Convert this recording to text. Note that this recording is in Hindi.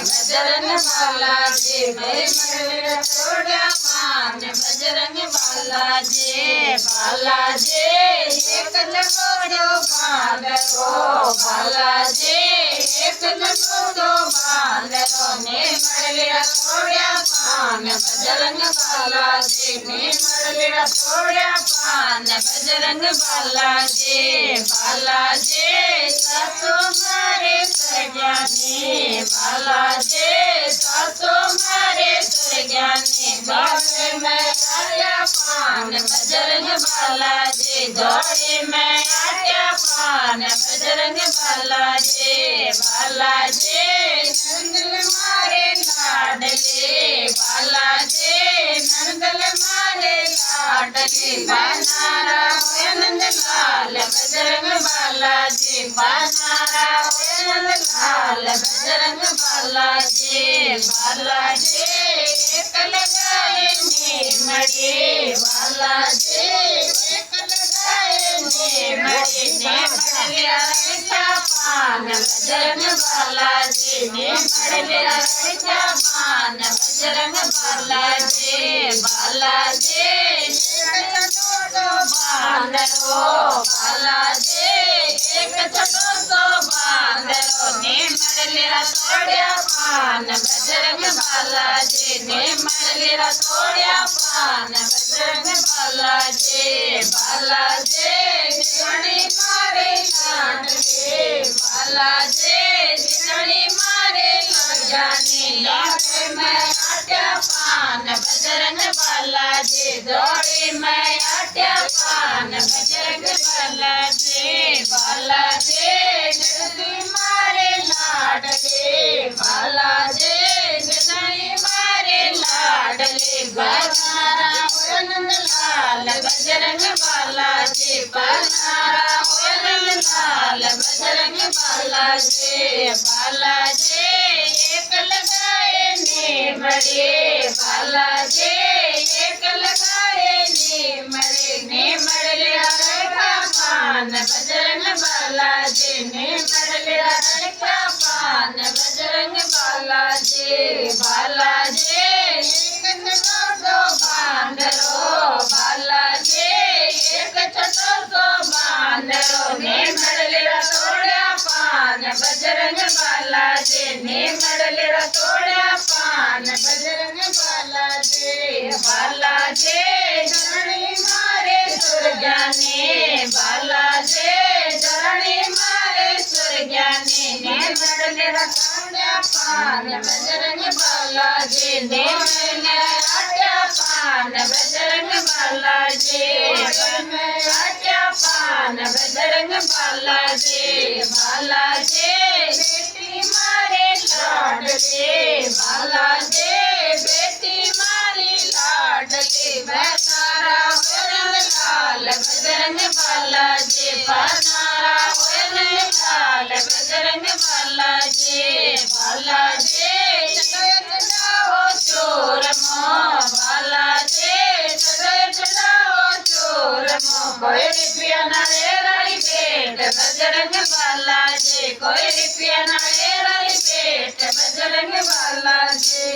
बजरंग बालाजी मैं मरले तोड़ा पान बजरंग बालाजी बालाजी एक लगोड़ो बांदरो बालाजी एक लगोड़ो बांदरो ने मरले तोड़ा पान बजरंग बालाजी ने मरले तोड़ा पान बजरंग बालाजी बालाजी सासो मारे सजाने बालाजी सासो मारे सजाने बाबे में आया पान बजरंग बालाजी दौड़े में आया पान बजरंग बालाजी बालाजी नंदल मारे लाडले बालाजी नंदल मारे लाडले बनारा नंद लाल बजरंग बालाजी बनारा नंद लाल बजरंग बालाजी बालाजी एक लगाए मरे बालाजी एक लगाए मरे ने मरलिया रखा पान बजरंग बालाजी ने मरलिया रखा पान बजरंग बालाजी बालाजी बांदरो बालाजी एक छोटो बांदरो ने मरलिया तोड़िया पान बजरंग बालाजी ने मरलिया तोड़िया पान बजरंग बालाजी बालाजी जितनी मारे लाडले बालाजी जितनी मारे जाने लाडे में आट्या पान बजरंग बालाजी दौड़ी में आट्या पान बजरंग बालाजी बालाजी जितनी मारे लाडले बालाजी जितनी मारे लाडले बनारा नंद लाल बजरंग बालाजी बनारा नंद लाल बजरंग बालाजी बालाजी एक लगाए ने मरे बालाजी एक लगाए ने मरले रखा पान बजरंग बालाजी ने मरले रखा पान बजरंग बालाजी बालाजी एक छोटो बांदरो बालाजी एक छोटो बांदरो ने मरले तोड़ा पान बजरंग बालाजी ने मरले तोड़ा पान बजरंग बालाजी बालाजी धरणी मारे सुरजाने बालाजी धरणी मारे सुरजाने ने मरले तोड़ा पान बजरंग बालाजी ने मरले आट्या पान बजरंग बालाजी आट्या पान बजरंग बालाजी बालाजी बेटी मारे लाडले बालाजी बेटी मारी लाडले बनारा नंद लाल बजरंग बालाजी बनारा नंद लाल बजरंग बालाजी बालाजी चढ़ाओ चोर मो बालाजी चढ़ाओ चोर मो कोई रुपया ना ले रही पेट बजरंग बालाजी कोई रुपया ना ले रही पेट बजरंग बालाजी।